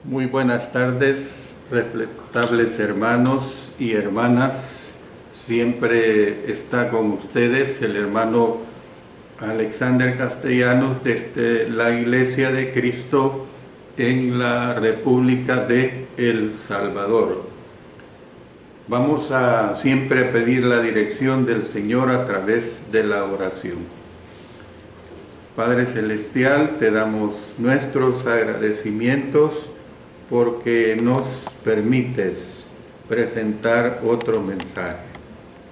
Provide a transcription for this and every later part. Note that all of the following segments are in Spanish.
Muy buenas tardes, respetables hermanos y hermanas. Siempre está con ustedes el hermano Alexander Castellanos desde la Iglesia de Cristo en la República de El Salvador. Vamos a siempre pedir la dirección del Señor a través de la oración. Padre Celestial, te damos nuestros agradecimientos porque nos permites presentar otro mensaje.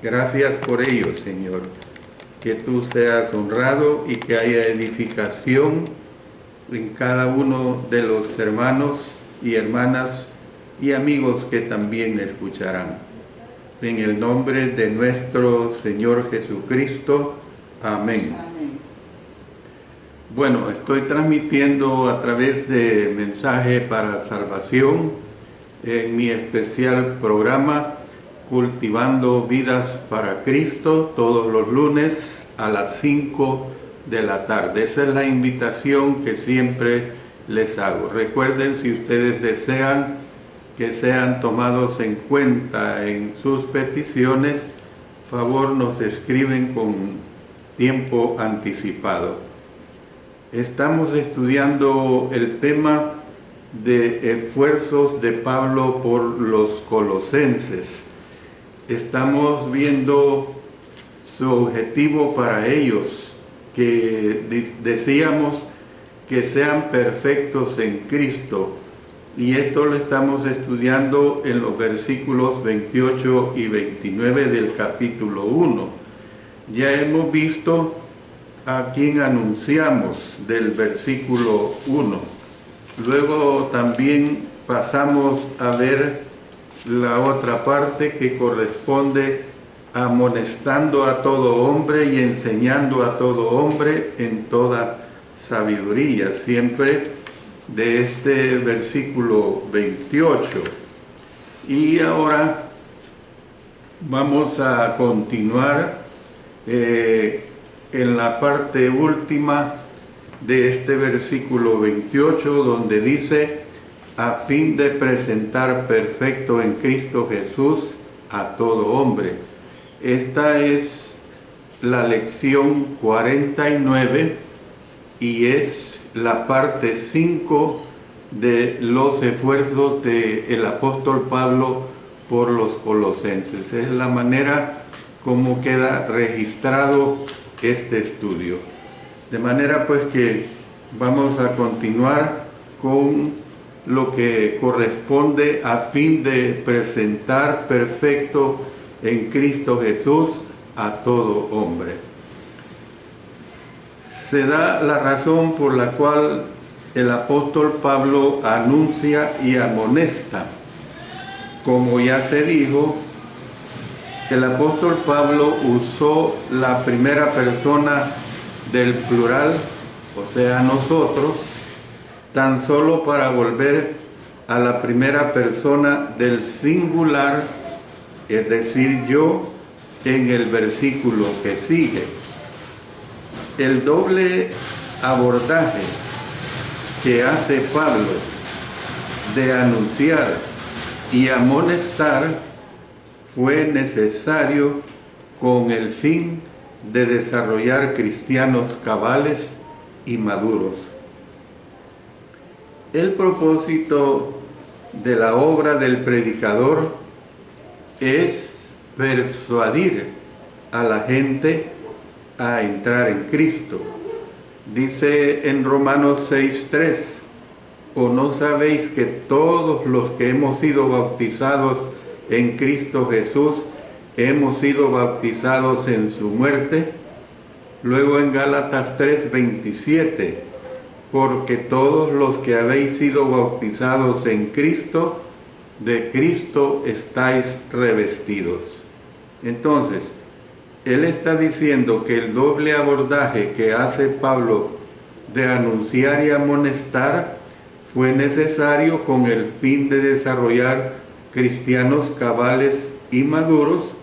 Gracias por ello, Señor. Que tú seas honrado y que haya edificación en cada uno de los hermanos y hermanas y amigos que también escucharán. En el nombre de nuestro Señor Jesucristo. Amén. Bueno, estoy transmitiendo a través de Mensaje para Salvación en mi especial programa Cultivando Vidas para Cristo, todos los lunes a las 5 de la tarde. Esa es la invitación que siempre les hago. Recuerden, si ustedes desean que sean tomados en cuenta en sus peticiones, favor nos escriben con tiempo anticipado. Estamos estudiando el tema de esfuerzos de Pablo por los colosenses. Estamos viendo su objetivo para ellos, que decíamos que sean perfectos en Cristo. Y esto lo estamos estudiando en los versículos 28 y 29 del capítulo 1. Ya hemos visto a quien anunciamos del versículo 1. Luego también pasamos a ver la otra parte que corresponde a amonestando a todo hombre y enseñando a todo hombre en toda sabiduría, siempre de este versículo 28. Y ahora vamos a continuar en la parte última de este versículo 28, donde dice: a fin de presentar perfecto en Cristo Jesús a todo hombre. Esta es la lección 49 y es la parte 5 de los esfuerzos del apóstol Pablo por los colosenses. Es la manera como queda registrado este estudio. De manera pues que vamos a continuar con lo que corresponde a fin de presentar perfecto en Cristo Jesús a todo hombre. Se da la razón por la cual el apóstol Pablo anuncia y amonesta. Como ya se dijo, el apóstol Pablo usó la primera persona del plural, o sea, nosotros, tan solo para volver a la primera persona del singular, es decir, yo, en el versículo que sigue. El doble abordaje que hace Pablo de anunciar y amonestar fue necesario con el fin de desarrollar cristianos cabales y maduros. El propósito de la obra del predicador es persuadir a la gente a entrar en Cristo. Dice en Romanos 6:3: ¿o no sabéis que todos los que hemos sido bautizados en Cristo Jesús hemos sido bautizados en su muerte? Luego en Gálatas 3:27: porque todos los que habéis sido bautizados en Cristo, de Cristo estáis revestidos. Entonces, él está diciendo que el doble abordaje que hace Pablo de anunciar y amonestar fue necesario con el fin de desarrollar cristianos cabales y maduros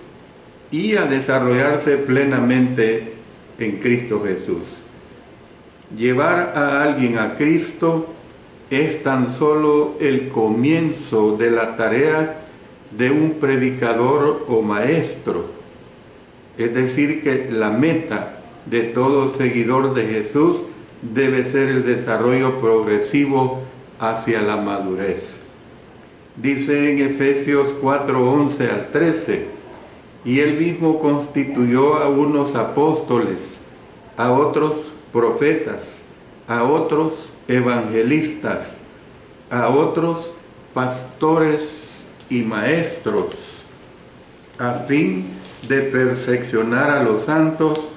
y a desarrollarse plenamente en Cristo Jesús. Llevar a alguien a Cristo es tan solo el comienzo de la tarea de un predicador o maestro. Es decir, que la meta de todo seguidor de Jesús debe ser el desarrollo progresivo hacia la madurez. Dice en Efesios 4:11 al 13, y él mismo constituyó a unos apóstoles, a otros profetas, a otros evangelistas, a otros pastores y maestros, a fin de perfeccionar a los santos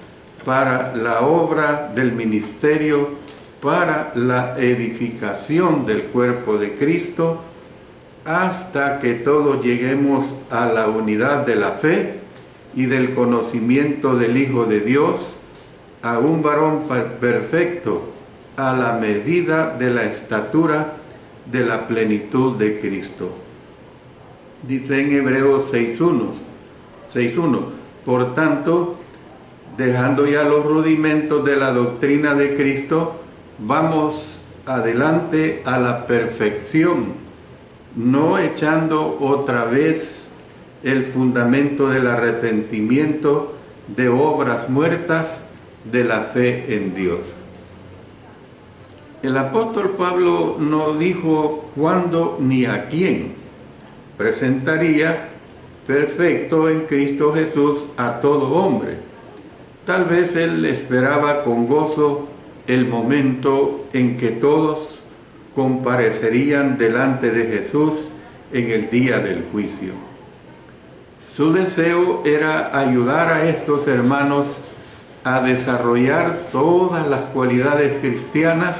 para la obra del ministerio, para la edificación del cuerpo de Cristo, hasta que todos lleguemos a la unidad de la fe y del conocimiento del Hijo de Dios, a un varón perfecto, a la medida de la estatura de la plenitud de Cristo. Dice en Hebreos 6:1, por tanto, dejando ya los rudimentos de la doctrina de Cristo, vamos adelante a la perfección, no echando otra vez el fundamento del arrepentimiento de obras muertas de la fe en Dios. El apóstol Pablo no dijo cuándo ni a quién presentaría perfecto en Cristo Jesús a todo hombre. Tal vez él esperaba con gozo el momento en que todos comparecerían delante de Jesús en el día del juicio. Su deseo era ayudar a estos hermanos a desarrollar todas las cualidades cristianas,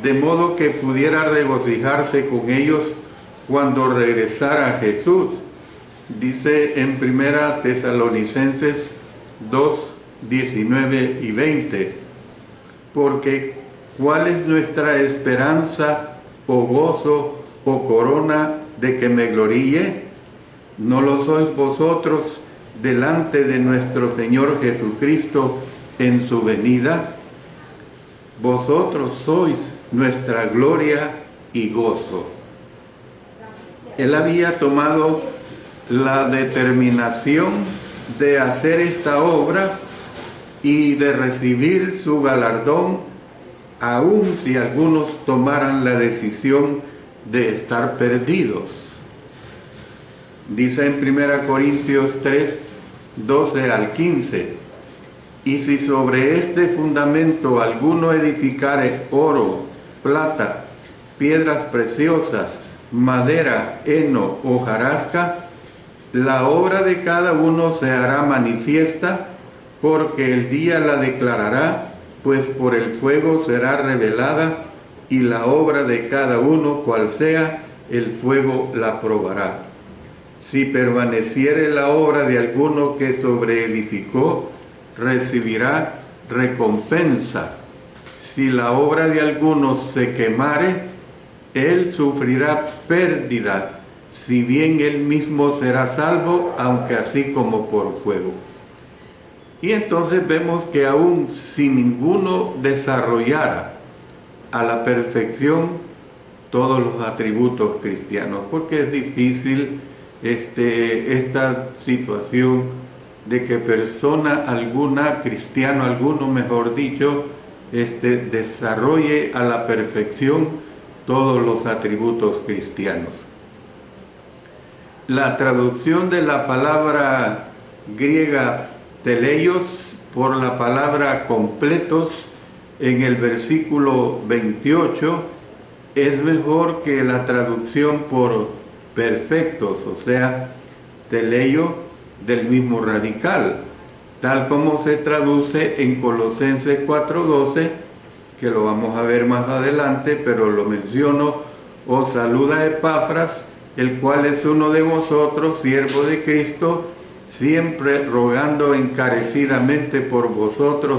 de modo que pudiera regocijarse con ellos cuando regresara Jesús. Dice en 1 Tesalonicenses 2:19 y 20, porque ¿cuál es nuestra esperanza o gozo o corona de que me gloríe? ¿No lo sois vosotros delante de nuestro Señor Jesucristo en su venida? Vosotros sois nuestra gloria y gozo. Él había tomado la determinación de hacer esta obra y de recibir su galardón, aun si algunos tomaran la decisión de estar perdidos. Dice en 1 Corintios 3:12 al 15, y si sobre este fundamento alguno edificare oro, plata, piedras preciosas, madera, heno, hojarasca, la obra de cada uno se hará manifiesta, porque el día la declarará, pues por el fuego será revelada, y la obra de cada uno, cual sea, el fuego la probará. Si permaneciere la obra de alguno que sobreedificó, recibirá recompensa. Si la obra de alguno se quemare, él sufrirá pérdida, si bien él mismo será salvo, aunque así como por fuego. Y entonces vemos que aún si ninguno desarrollara a la perfección todos los atributos cristianos, porque es difícil esta situación de que persona alguna, cristiano alguno mejor dicho, desarrolle a la perfección todos los atributos cristianos. La traducción de la palabra griega teleios por la palabra completos en el versículo 28 es mejor que la traducción por perfectos, o sea, teleio del mismo radical, tal como se traduce en Colosenses 4:12, que lo vamos a ver más adelante, pero lo menciono: os saluda Epafras, el cual es uno de vosotros, siervo de Cristo, siempre rogando encarecidamente por vosotros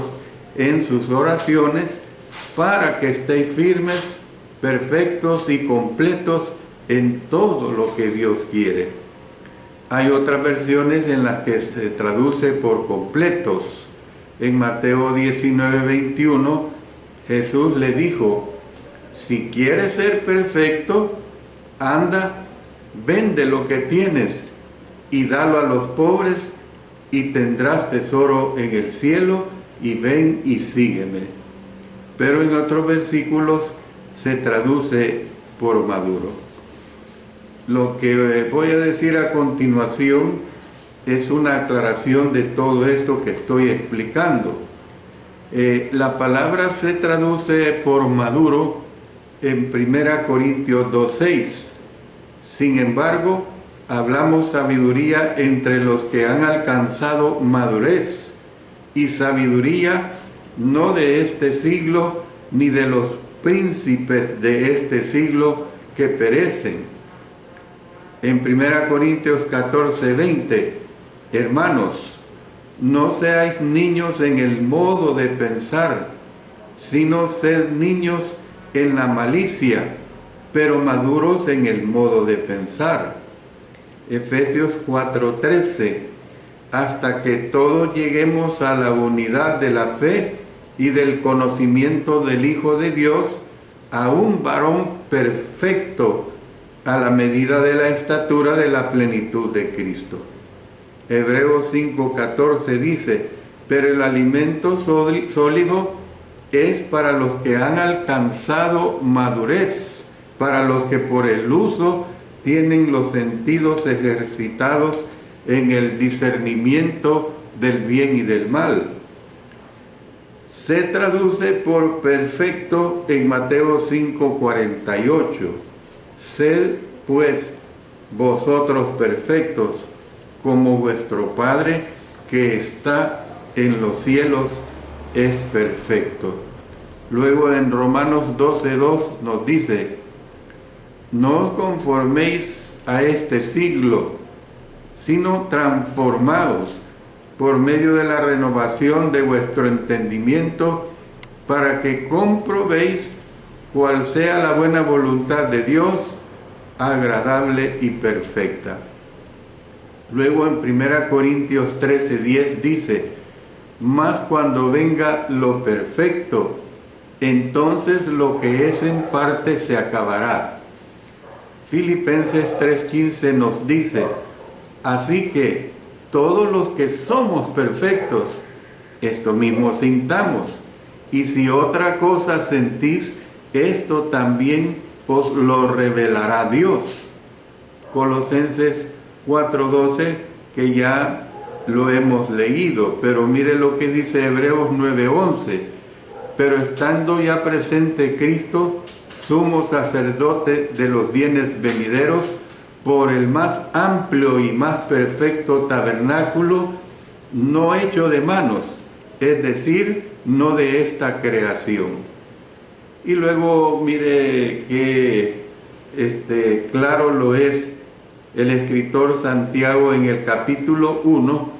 en sus oraciones, para que estéis firmes, perfectos y completos en todo lo que Dios quiere. Hay otras versiones en las que se traduce por completos. En Mateo 19:21, Jesús le dijo: Si quieres ser perfecto, anda, vende lo que tienes y dalo a los pobres y tendrás tesoro en el cielo, y ven y sígueme. Pero en otros versículos se traduce por maduro. Lo que voy a decir a continuación es una aclaración de todo esto que estoy explicando. La palabra se traduce por maduro en 1 Corintios 2:6. Sin embargo, hablamos sabiduría entre los que han alcanzado madurez, y sabiduría no de este siglo, ni de los príncipes de este siglo que perecen. En 1 Corintios 14:20, hermanos, no seáis niños en el modo de pensar, sino sed niños en la malicia, pero maduros en el modo de pensar. Efesios 4:13, hasta que todos lleguemos a la unidad de la fe y del conocimiento del Hijo de Dios, a un varón perfecto, a la medida de la estatura de la plenitud de Cristo. Hebreos 5:14 dice, pero el alimento sólido es para los que han alcanzado madurez, para los que por el uso tienen los sentidos ejercitados en el discernimiento del bien y del mal. Se traduce por perfecto en Mateo 5:48. Sed pues vosotros perfectos, como vuestro Padre que está en los cielos es perfecto. Luego en Romanos 12:2 nos dice, no os conforméis a este siglo, sino transformaos por medio de la renovación de vuestro entendimiento, para que comprobéis cuál sea la buena voluntad de Dios, agradable y perfecta. Luego en 1 Corintios 13:10 dice, mas cuando venga lo perfecto, entonces lo que es en parte se acabará. Filipenses 3:15 nos dice, así que todos los que somos perfectos, esto mismo sintamos, y si otra cosa sentís, esto también os lo revelará Dios. Colosenses 4:12, que ya lo hemos leído, pero mire lo que dice Hebreos 9:11, pero estando ya presente Cristo, sumo sacerdote de los bienes venideros, por el más amplio y más perfecto tabernáculo, no hecho de manos, es decir, no de esta creación. Y luego mire que claro lo es el escritor Santiago en el capítulo 1,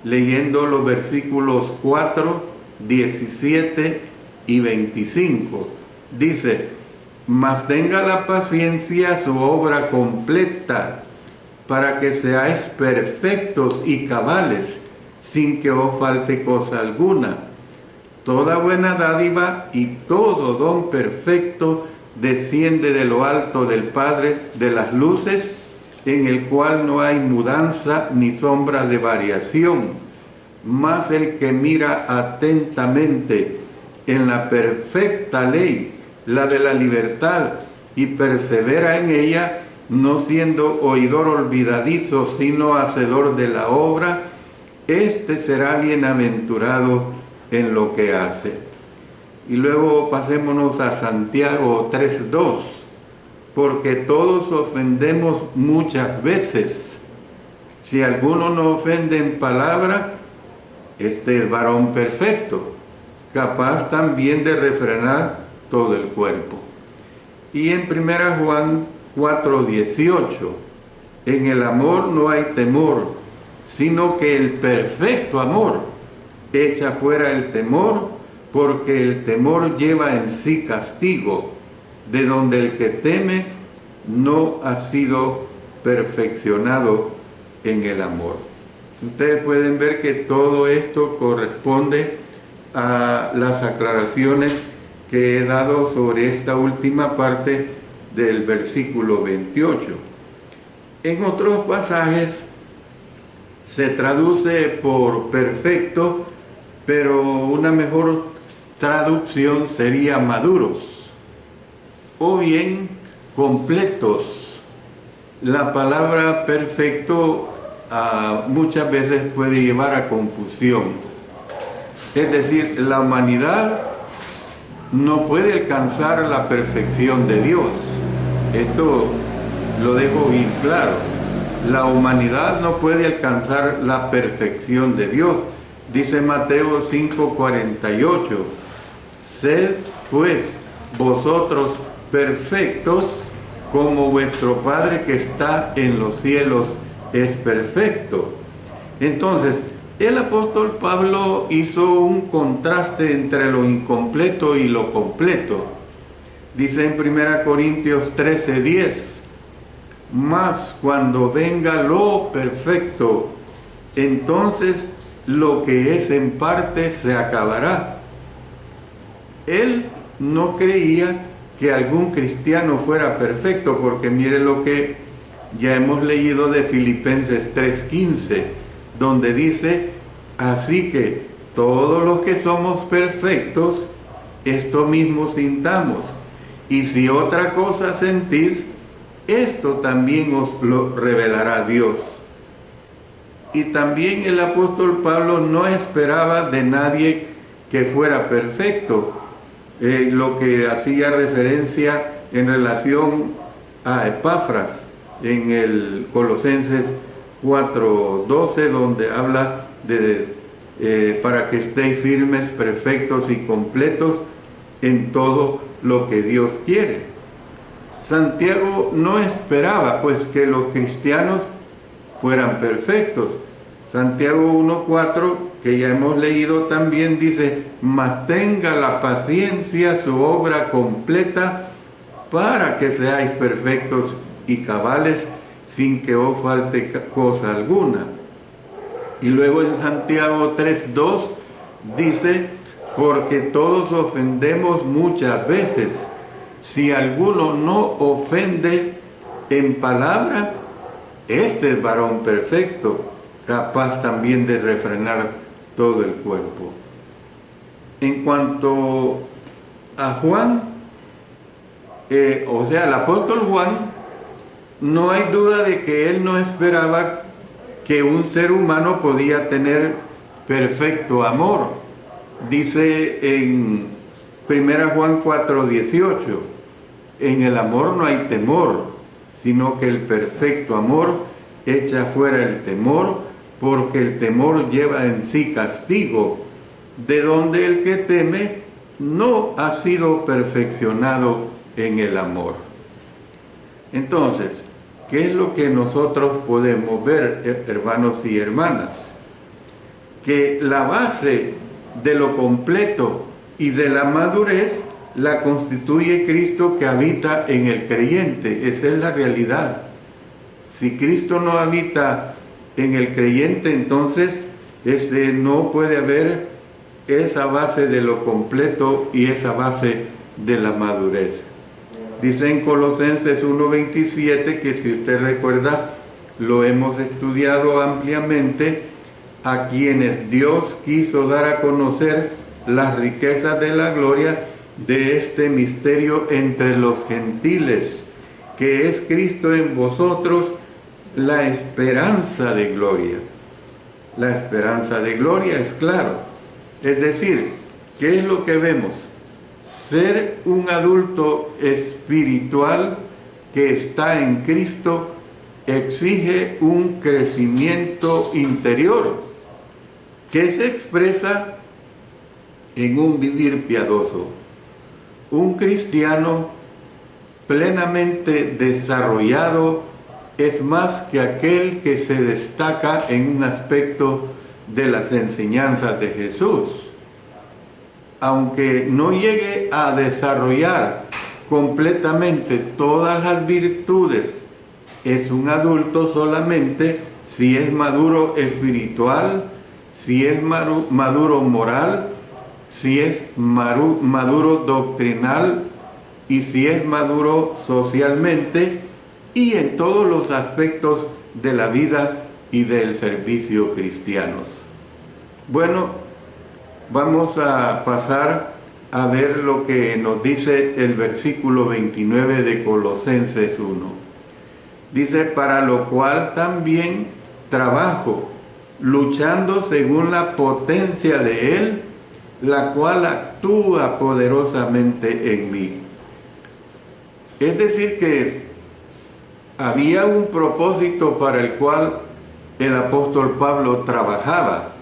leyendo los versículos 4, 17 y 25. Dice, mas tenga la paciencia su obra completa, para que seáis perfectos y cabales, sin que os falte cosa alguna. Toda buena dádiva y todo don perfecto desciende de lo alto del Padre de las luces, en el cual no hay mudanza ni sombra de variación. Mas el que mira atentamente en la perfecta ley, la de la libertad, y persevera en ella, no siendo oidor olvidadizo, sino hacedor de la obra, éste será bienaventurado en lo que hace. Y luego pasémonos a Santiago 3:2, porque todos ofendemos muchas veces. Si alguno no ofende en palabra, este es varón perfecto, capaz también de refrenar todo el cuerpo. Y en 1 Juan 4:18, en el amor no hay temor, sino que el perfecto amor echa fuera el temor, porque el temor lleva en sí castigo, de donde el que teme no ha sido perfeccionado en el amor. Ustedes pueden ver que todo esto corresponde a las aclaraciones que he dado sobre esta última parte del versículo 28. En otros pasajes se traduce por perfecto, pero una mejor traducción sería maduros o bien completos. La palabra perfecto muchas veces puede llevar a confusión. Es decir, la humanidad no puede alcanzar la perfección de Dios. Esto lo dejo bien claro. La humanidad no puede alcanzar la perfección de Dios. Dice Mateo 5:48, sed pues vosotros perfectos como vuestro Padre que está en los cielos es perfecto. Entonces, el apóstol Pablo hizo un contraste entre lo incompleto y lo completo. Dice en 1 Corintios 13:10, mas cuando venga lo perfecto, entonces lo que es en parte se acabará. Él no creía que algún cristiano fuera perfecto, porque mire lo que ya hemos leído de Filipenses 3:15, donde dice, así que todos los que somos perfectos, esto mismo sintamos, y si otra cosa sentís, esto también os lo revelará Dios. Y también el apóstol Pablo no esperaba de nadie que fuera perfecto, lo que hacía referencia en relación a Epafras en el Colosenses 4:12, donde habla de para que estéis firmes, perfectos y completos en todo lo que Dios quiere. Santiago no esperaba pues que los cristianos fueran perfectos. Santiago 1:4, que ya hemos leído también, dice, mas tenga la paciencia su obra completa para que seáis perfectos y cabales sin que os falte cosa alguna. Y luego en Santiago 3:2 dice, porque todos ofendemos muchas veces. Si alguno no ofende en palabra, este es varón perfecto, capaz también de refrenar todo el cuerpo. En cuanto a Juan, el apóstol Juan, no hay duda de que él no esperaba que un ser humano podía tener perfecto amor. Dice en 1 Juan 4:18, en el amor no hay temor, sino que el perfecto amor echa fuera el temor, porque el temor lleva en sí castigo, de donde el que teme no ha sido perfeccionado en el amor. Entonces, ¿qué es lo que nosotros podemos ver, hermanos y hermanas? Que la base de lo completo y de la madurez la constituye Cristo que habita en el creyente. Esa es la realidad. Si Cristo no habita en el creyente, entonces no puede haber esa base de lo completo y esa base de la madurez. Dice en Colosenses 1:27, que si usted recuerda, lo hemos estudiado ampliamente, a quienes Dios quiso dar a conocer las riquezas de la gloria de este misterio entre los gentiles, que es Cristo en vosotros, la esperanza de gloria. La esperanza de gloria es claro. Es decir, ¿qué es lo que vemos? Ser un adulto espiritual que está en Cristo exige un crecimiento interior que se expresa en un vivir piadoso. Un cristiano plenamente desarrollado es más que aquel que se destaca en un aspecto de las enseñanzas de Jesús. Aunque no llegue a desarrollar completamente todas las virtudes, es un adulto solamente si es maduro espiritual, si es maduro moral si es maduro doctrinal y si es maduro socialmente y en todos los aspectos de la vida y del servicio cristianos. Bueno, vamos a pasar a ver lo que nos dice el versículo 29 de Colosenses 1. Dice, para lo cual también trabajo, luchando según la potencia de Él, la cual actúa poderosamente en mí. Es decir que había un propósito para el cual el apóstol Pablo trabajaba.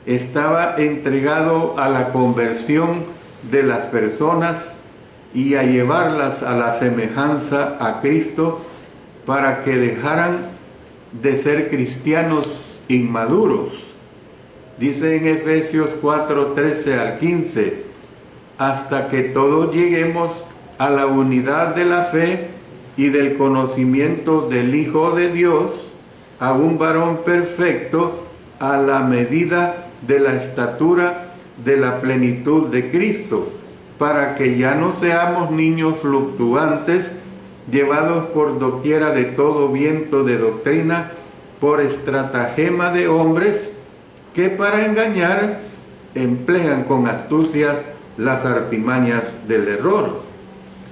Estaba entregado a la conversión de las personas y a llevarlas a la semejanza a Cristo para que dejaran de ser cristianos inmaduros. Dice en Efesios 4:13 al 15, hasta que todos lleguemos a la unidad de la fe y del conocimiento del Hijo de Dios, a un varón perfecto, a la medida de la estatura de la plenitud de Cristo, para que ya no seamos niños fluctuantes, llevados por doquiera de todo viento de doctrina, por estratagema de hombres, que para engañar emplean con astucias las artimañas del error,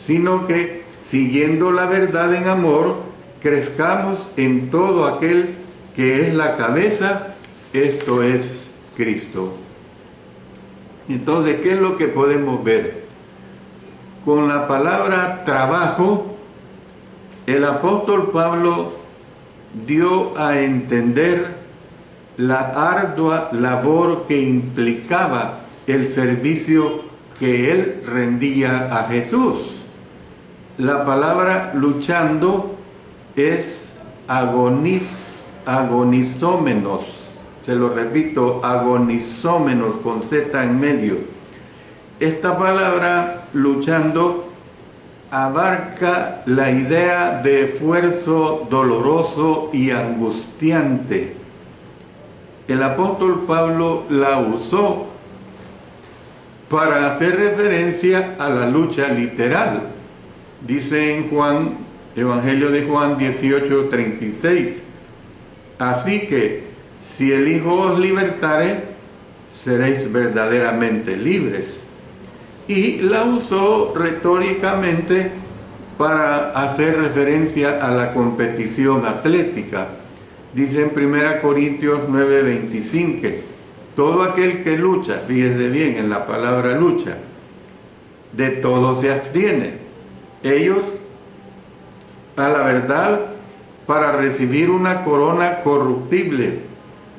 sino que, siguiendo la verdad en amor, crezcamos en todo aquel que es la cabeza, esto es Cristo. Entonces, ¿qué es lo que podemos ver? Con la palabra trabajo, el apóstol Pablo dio a entender la ardua labor que implicaba el servicio que él rendía a Jesús. La palabra luchando es agonizómenos. Se lo repito, agonizómenos con Z en medio. Esta palabra luchando abarca la idea de esfuerzo doloroso y angustiante. El apóstol Pablo la usó para hacer referencia a la lucha literal. Dice en Juan, Evangelio de Juan 18:36, así que si el Hijo os libertare, seréis verdaderamente libres. Y la usó retóricamente para hacer referencia a la competición atlética. Dice en 1 Corintios 9:25, todo aquel que lucha, fíjese bien en la palabra lucha, de todo se abstiene. Ellos, a la verdad, para recibir una corona corruptible,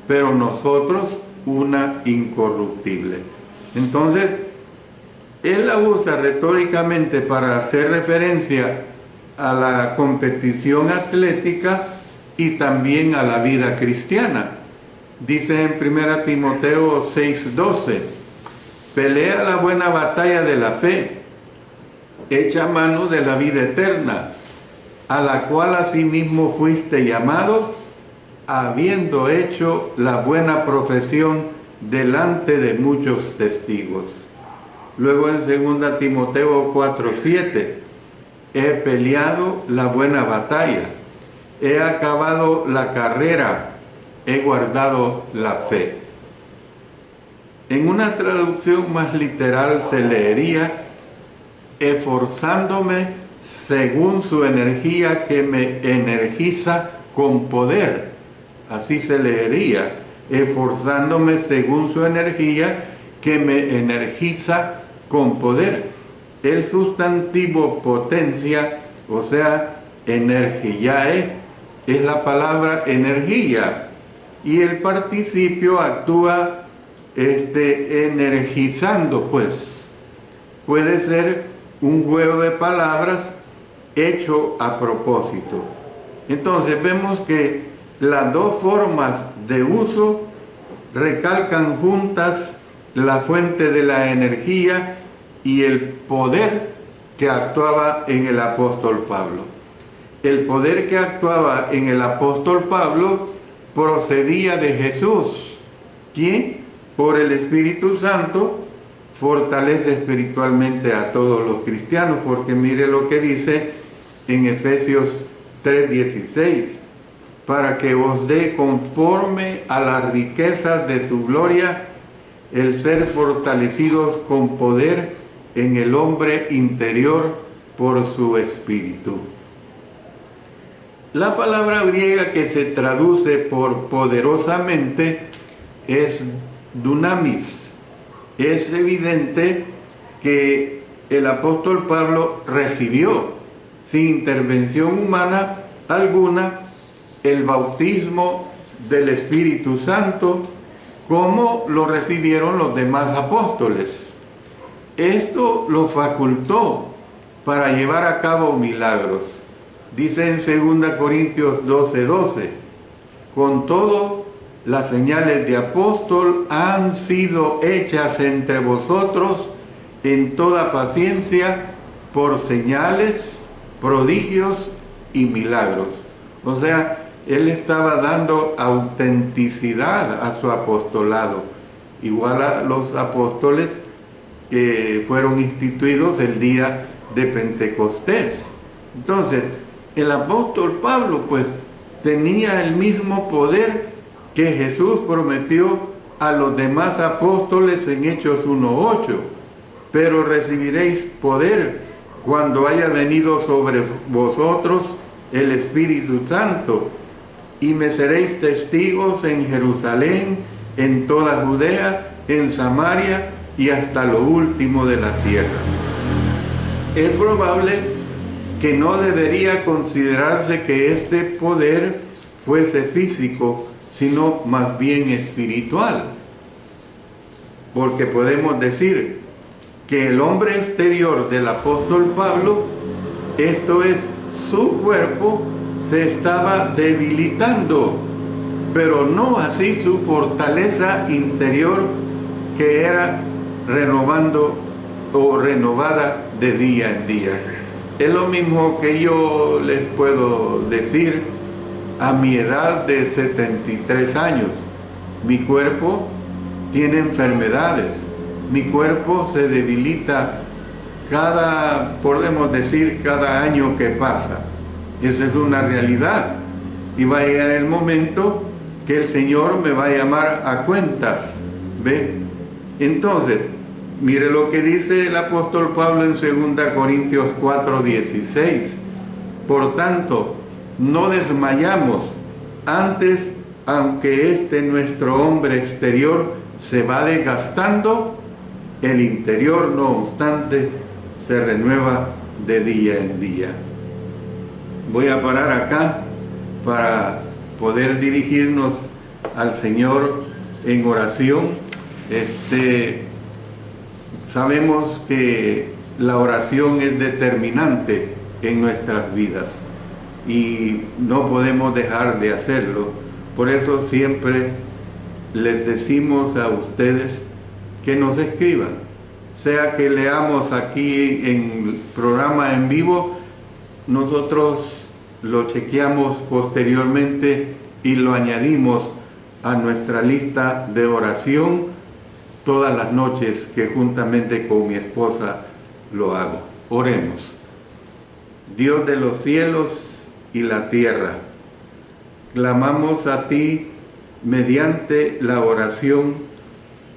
pero nosotros una incorruptible. Entonces, él la usa retóricamente para hacer referencia a la competición atlética y también a la vida cristiana. Dice en 1 Timoteo 6:12, pelea la buena batalla de la fe, echa mano de la vida eterna, a la cual asimismo fuiste llamado, habiendo hecho la buena profesión delante de muchos testigos. Luego en 2 Timoteo 4:7, he peleado la buena batalla, he acabado la carrera, he guardado la fe. En una traducción más literal se leería, esforzándome según su energía que me energiza con poder. Así se leería, esforzándome según su energía que me energiza con poder. El sustantivo potencia, o sea, energiae, es la palabra energía, y el participio actúa energizando, pues. Puede ser un juego de palabras hecho a propósito. Entonces vemos que las dos formas de uso recalcan juntas la fuente de la energía y el poder que actuaba en el apóstol Pablo. El poder que actuaba en el apóstol Pablo procedía de Jesús, quien por el Espíritu Santo fortalece espiritualmente a todos los cristianos, porque mire lo que dice en Efesios 3:16, para que os dé conforme a las riquezas de su gloria el ser fortalecidos con poder en el hombre interior por su espíritu. La palabra griega que se traduce por poderosamente es dunamis. Es evidente que el apóstol Pablo recibió sin intervención humana alguna el bautismo del Espíritu Santo como lo recibieron los demás apóstoles. Esto lo facultó para llevar a cabo milagros. Dice en 2 Corintios 12:12, con todo, las señales de apóstol han sido hechas entre vosotros en toda paciencia por señales, prodigios y milagros. O sea, él estaba dando autenticidad a su apostolado, igual a los apóstoles que fueron instituidos el día de Pentecostés. Entonces, el apóstol Pablo pues tenía el mismo poder que Jesús prometió a los demás apóstoles en Hechos 1:8, pero recibiréis poder cuando haya venido sobre vosotros el Espíritu Santo, y me seréis testigos en Jerusalén, en toda Judea, en Samaria y hasta lo último de la tierra. Es probable que no debería considerarse que este poder fuese físico, sino más bien espiritual, porque podemos decir que el hombre exterior del apóstol Pablo, esto es, su cuerpo, se estaba debilitando, pero no así su fortaleza interior, que era renovando o renovada de día en día. Es lo mismo que yo les puedo decir a mi edad de 73 años. Mi cuerpo tiene enfermedades, mi cuerpo se debilita podemos decir, cada año que pasa. Esa es una realidad. Y va a llegar el momento que el Señor me va a llamar a cuentas. ¿Ve? Entonces, mire lo que dice el apóstol Pablo en 2 Corintios 4:16. Por tanto, no desmayamos, antes, aunque nuestro hombre exterior se va desgastando, el interior, no obstante, se renueva de día en día. Voy a parar acá para poder dirigirnos al Señor en oración. Sabemos que la oración es determinante en nuestras vidas y no podemos dejar de hacerlo. Por eso siempre les decimos a ustedes que nos escriban, sea que leamos aquí en el programa en vivo, nosotros lo chequeamos posteriormente y lo añadimos a nuestra lista de oración todas las noches, que juntamente con mi esposa lo hago. Oremos. Dios de los cielos y la tierra, clamamos a ti mediante la oración,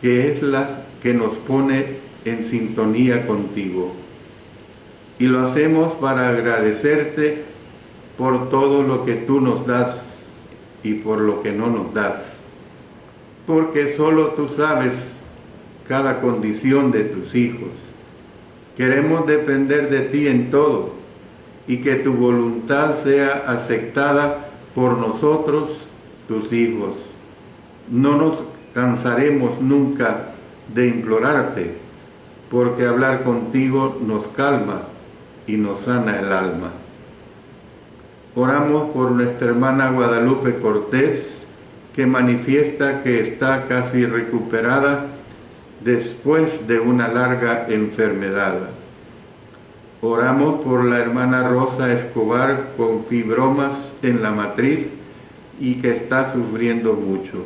que es la que nos pone en sintonía contigo. Y lo hacemos para agradecerte por todo lo que tú nos das y por lo que no nos das, porque solo tú sabes cada condición de tus hijos. Queremos depender de ti en todo y que tu voluntad sea aceptada por nosotros, tus hijos. No nos cansaremos nunca de implorarte, porque hablar contigo nos calma y nos sana el alma. Oramos por nuestra hermana Guadalupe Cortés, que manifiesta que está casi recuperada después de una larga enfermedad. Oramos por la hermana Rosa Escobar con fibromas en la matriz y que está sufriendo mucho.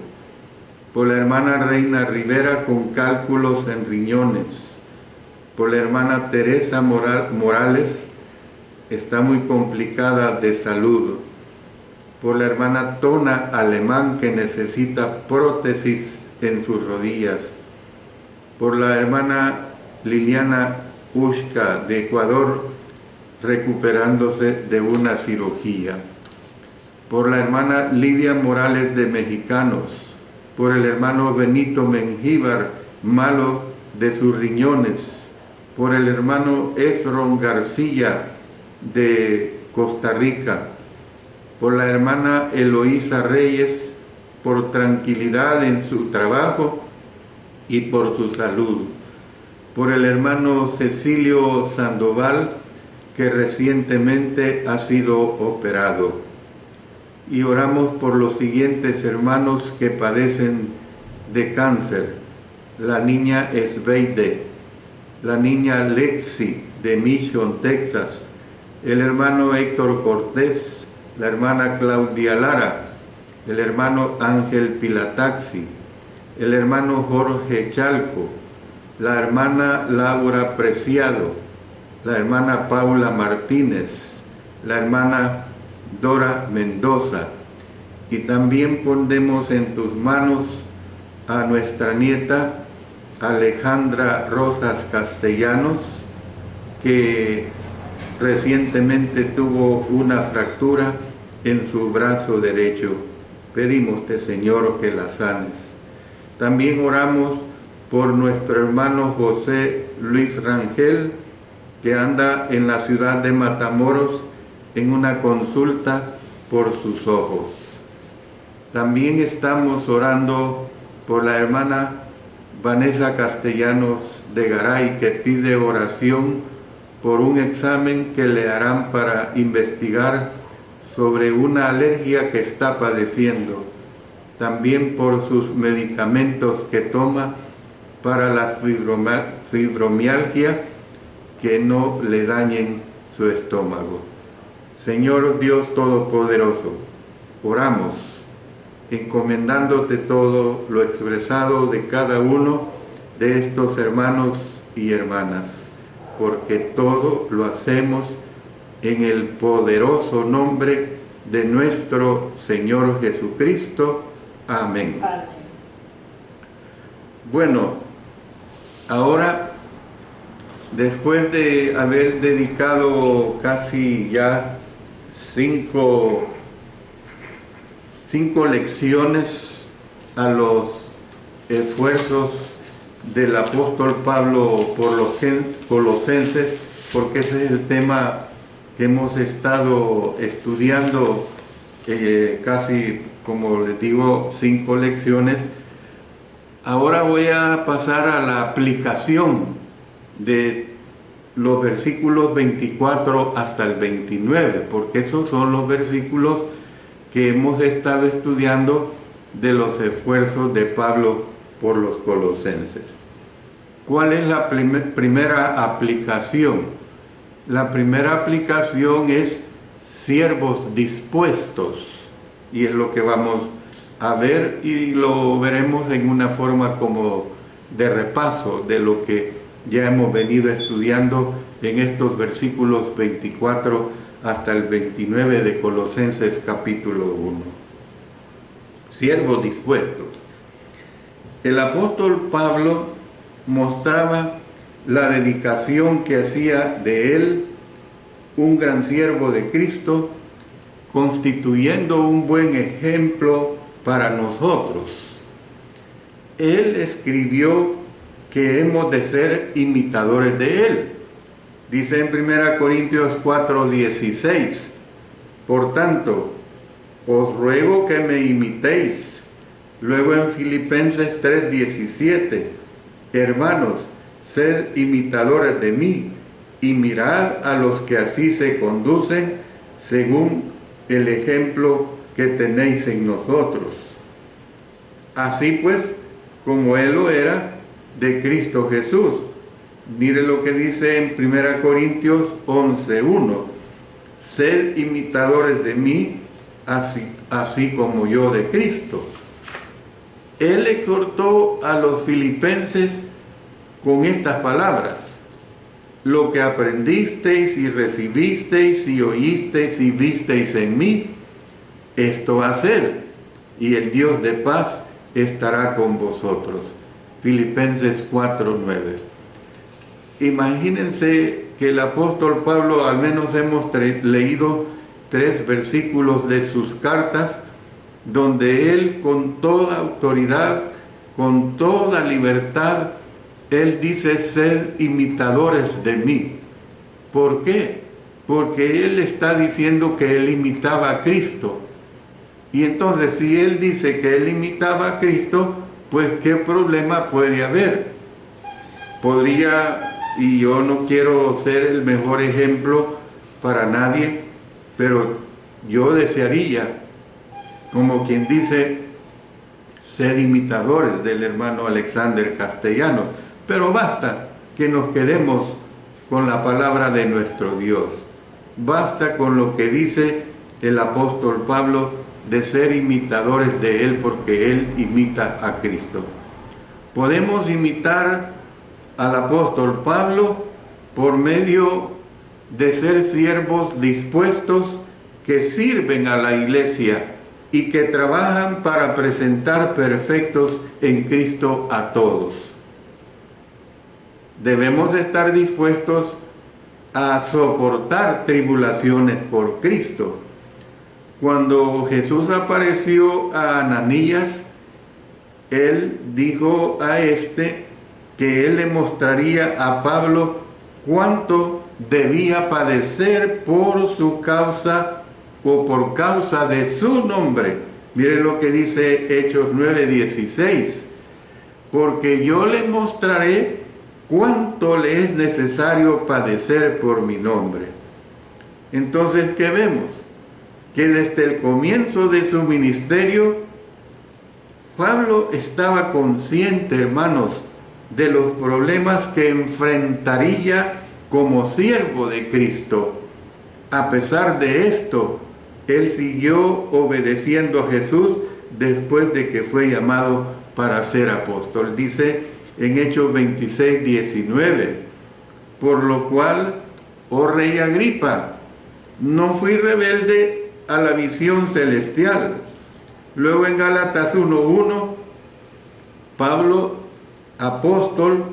por la hermana Reina Rivera con cálculos en riñones, por la hermana Teresa Morales, está muy complicada de salud, por la hermana Tona Alemán, que necesita prótesis en sus rodillas, por la hermana Liliana Ushka de Ecuador, recuperándose de una cirugía, por la hermana Lidia Morales de Mexicanos, por el hermano Benito Mengíbar, malo de sus riñones, por el hermano Esron García de Costa Rica, por la hermana Eloísa Reyes, por tranquilidad en su trabajo y por su salud, por el hermano Cecilio Sandoval, que recientemente ha sido operado. Y oramos por los siguientes hermanos que padecen de cáncer: la niña Esbeide, la niña Lexi de Mission, Texas, el hermano Héctor Cortés, la hermana Claudia Lara, el hermano Ángel Pilataxi, el hermano Jorge Chalco, la hermana Laura Preciado, la hermana Paula Martínez, la hermana Dora Mendoza, y también ponemos en tus manos a nuestra nieta Alejandra Rosas Castellanos, que recientemente tuvo una fractura en su brazo derecho. Pedimos, Señor, que la sanes. También oramos por nuestro hermano José Luis Rangel, que anda en la ciudad de Matamoros en una consulta por sus ojos. También estamos orando por la hermana Vanessa Castellanos de Garay, que pide oración por un examen que le harán para investigar sobre una alergia que está padeciendo. También por sus medicamentos que toma para la fibromialgia, que no le dañen su estómago. Señor Dios Todopoderoso, oramos encomendándote todo lo expresado de cada uno de estos hermanos y hermanas, porque todo lo hacemos en el poderoso nombre de nuestro Señor Jesucristo. Amén. Bueno, ahora, después de haber dedicado casi ya cinco lecciones a los esfuerzos del apóstol Pablo por los colosenses, porque ese es el tema que hemos estado estudiando casi, como les digo, 5 lecciones. Ahora voy a pasar a la aplicación de los versículos 24 hasta el 29, porque esos son los versículos que hemos estado estudiando de los esfuerzos de Pablo por los colosenses. ¿Cuál es la primera aplicación? La primera aplicación es siervos dispuestos, y es lo que vamos a ver, y lo veremos en una forma como de repaso de lo que ya hemos venido estudiando en estos versículos 24 hasta el 29 de Colosenses capítulo 1. Siervos dispuestos. El apóstol Pablo mostraba la dedicación que hacía de él un gran siervo de Cristo, constituyendo un buen ejemplo para nosotros. Él escribió que hemos de ser imitadores de él. Dice en 1 Corintios 4:16, por tanto, os ruego que me imitéis. Luego en Filipenses 3:17, hermanos, sed imitadores de mí y mirad a los que así se conducen según el ejemplo que tenéis en nosotros. Así pues, como él lo era de Cristo Jesús. Mire lo que dice en 1 Corintios 11:1, sed imitadores de mí, así como yo de Cristo. él exhortó a los filipenses con estas palabras: lo que aprendisteis y recibisteis y oísteis y visteis en mí, esto haced, y el Dios de paz estará con vosotros. Filipenses 4:9. Imagínense que el apóstol Pablo, al menos hemos leído 3 versículos de sus cartas, donde él con toda autoridad, con toda libertad, él dice: ser imitadores de mí. ¿Por qué? Porque él está diciendo que él imitaba a Cristo. Y entonces, si él dice que él imitaba a Cristo, pues ¿qué problema puede haber? Podría, y yo no quiero ser el mejor ejemplo para nadie, pero yo desearía, como quien dice, ser imitadores del hermano Alexander Castellano. Pero basta que nos quedemos con la palabra de nuestro Dios. Basta con lo que dice el apóstol Pablo de ser imitadores de él, porque él imita a Cristo. Podemos imitar al apóstol Pablo por medio de ser siervos dispuestos que sirven a la iglesia y que trabajan para presentar perfectos en Cristo a todos. Debemos estar dispuestos a soportar tribulaciones por Cristo. Cuando Jesús apareció a Ananías, él dijo a que él le mostraría a Pablo cuánto debía padecer por su causa o por causa de su nombre. Miren lo que dice Hechos 9:16. Porque yo le mostraré cuánto le es necesario padecer por mi nombre. Entonces, ¿qué vemos? Que desde el comienzo de su ministerio, Pablo estaba consciente, hermanos, de los problemas que enfrentaría como siervo de Cristo. A pesar de esto, él siguió obedeciendo a Jesús después de que fue llamado para ser apóstol. Dice en Hechos 26:19, por lo cual, oh rey Agripa, no fui rebelde a la visión celestial. Luego en Gálatas 1:1, Pablo, apóstol,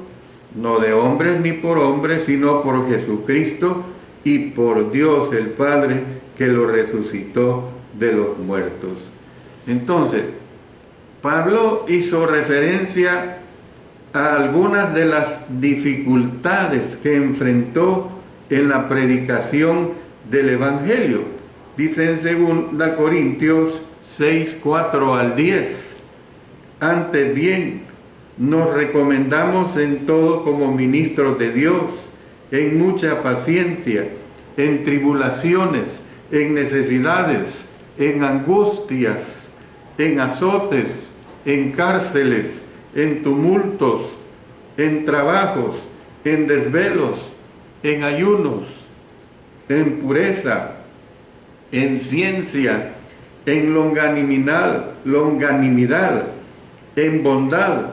no de hombres ni por hombres, sino por Jesucristo y por Dios el Padre, que lo resucitó de los muertos. Entonces, Pablo hizo referencia a algunas de las dificultades que enfrentó en la predicación del Evangelio. Dice en 2 Corintios 6:4-10, antes bien, nos recomendamos en todo como ministros de Dios, en mucha paciencia, en tribulaciones, en necesidades, en angustias, en azotes, en cárceles, en tumultos, en trabajos, en desvelos, en ayunos, en pureza, en ciencia, en longanimidad, en bondad,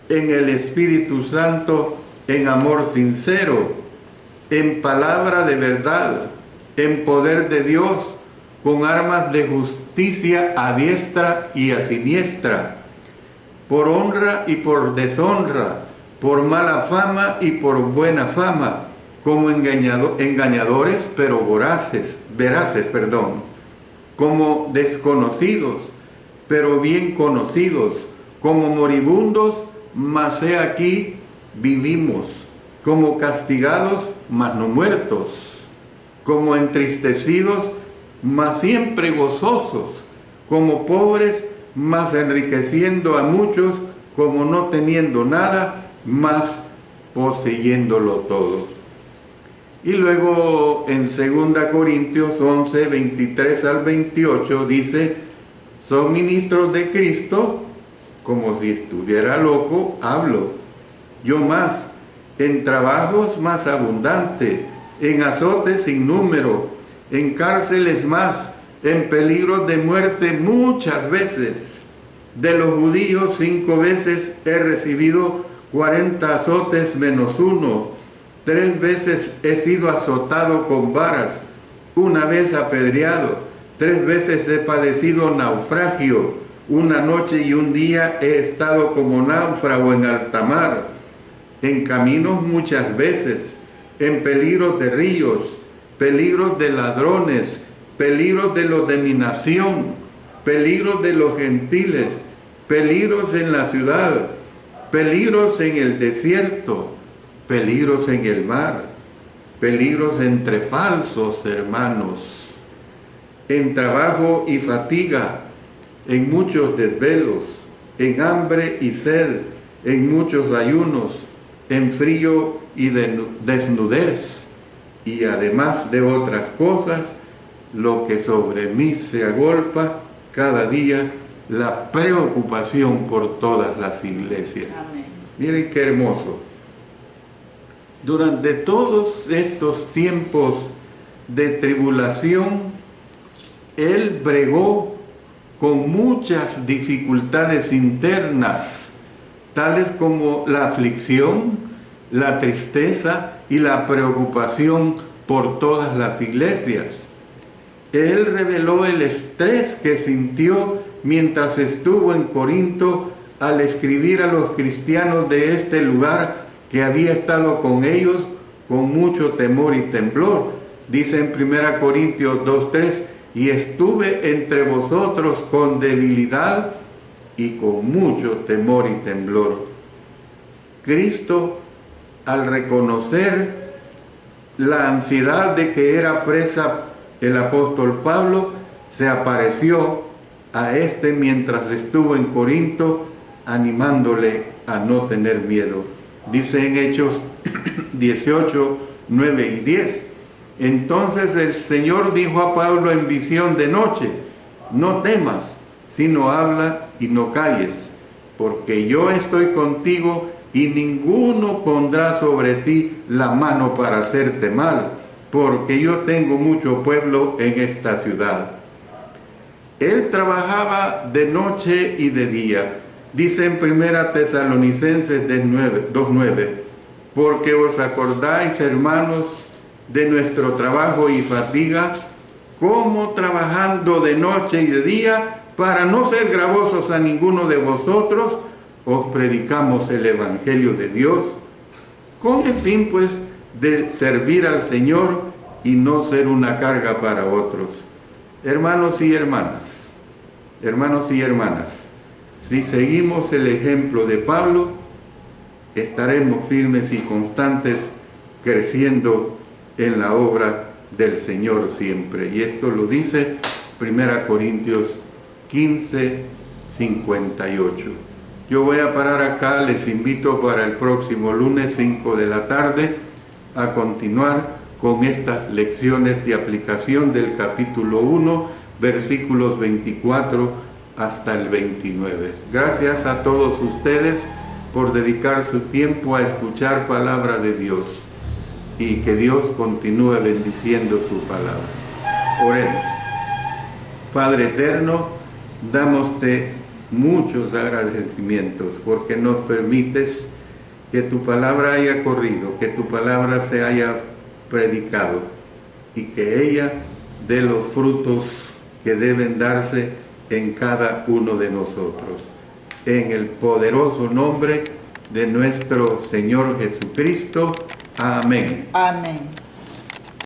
en el Espíritu Santo, en amor sincero, en palabra de verdad, en poder de Dios, con armas de justicia a diestra y a siniestra, por honra y por deshonra, por mala fama y por buena fama, como engañadores pero veraces, como desconocidos pero bien conocidos, como moribundos, mas he aquí vivimos, como castigados, mas no muertos, como entristecidos, mas siempre gozosos, como pobres, mas enriqueciendo a muchos, como no teniendo nada, mas poseyéndolo todo. Y luego en 2 Corintios 11:23-28 dice, son ministros de Cristo, como si estuviera loco, hablo. Yo más, en trabajos más abundante, en azotes sin número, en cárceles más, en peligros de muerte muchas veces. De los judíos 5 veces he recibido 40 azotes menos uno. 3 veces he sido azotado con varas, 1 vez apedreado. 3 veces he padecido naufragio. 1 noche y 1 día he estado como náufrago en alta mar. En caminos muchas veces, en peligros de ríos, peligros de ladrones, peligros de los de mi nación, peligros de los gentiles, peligros en la ciudad, peligros en el desierto, peligros en el mar, peligros entre falsos hermanos, en trabajo y fatiga, en muchos desvelos, en hambre y sed, en muchos ayunos, en frío y desnudez, y además de otras cosas, lo que sobre mí se agolpa cada día, la preocupación por todas las iglesias. Amén. Miren qué hermoso. Durante todos estos tiempos de tribulación, él bregó con muchas dificultades internas, tales como la aflicción, la tristeza y la preocupación por todas las iglesias. Él reveló el estrés que sintió mientras estuvo en Corinto al escribir a los cristianos de este lugar que había estado con ellos con mucho temor y temblor. Dice en 1 Corintios 2:3, y estuve entre vosotros con debilidad y con mucho temor y temblor. Cristo, al reconocer la ansiedad de que era presa el apóstol Pablo, se apareció a este mientras estuvo en Corinto, animándole a no tener miedo. Dice en Hechos 18, 9 y 10. Entonces el Señor dijo a Pablo en visión de noche: no temas, sino habla y no calles, porque yo estoy contigo y ninguno pondrá sobre ti la mano para hacerte mal, porque yo tengo mucho pueblo en esta ciudad. Él trabajaba de noche y de día. Dice en 1 Tesalonicenses 2:9, porque os acordáis, hermanos, de nuestro trabajo y fatiga, como trabajando de noche y de día, para no ser gravosos a ninguno de vosotros, os predicamos el Evangelio de Dios, con el fin pues de servir al Señor y no ser una carga para otros. Hermanos y hermanas, si seguimos el ejemplo de Pablo, estaremos firmes y constantes, creciendo en la obra del Señor siempre. Y esto lo dice 1 Corintios 15, 58. Yo voy a parar acá, les invito para el próximo lunes 5 de la tarde a continuar con estas lecciones de aplicación del capítulo 1, versículos 24 hasta el 29. Gracias a todos ustedes por dedicar su tiempo a escuchar palabra de Dios, y que Dios continúe bendiciendo su palabra. Oremos. Padre eterno, damosте muchos agradecimientos porque nos permites que tu palabra haya corrido, que tu palabra se haya predicado y que ella dé los frutos que deben darse en cada uno de nosotros. En el poderoso nombre de nuestro Señor Jesucristo. Amén. Amén.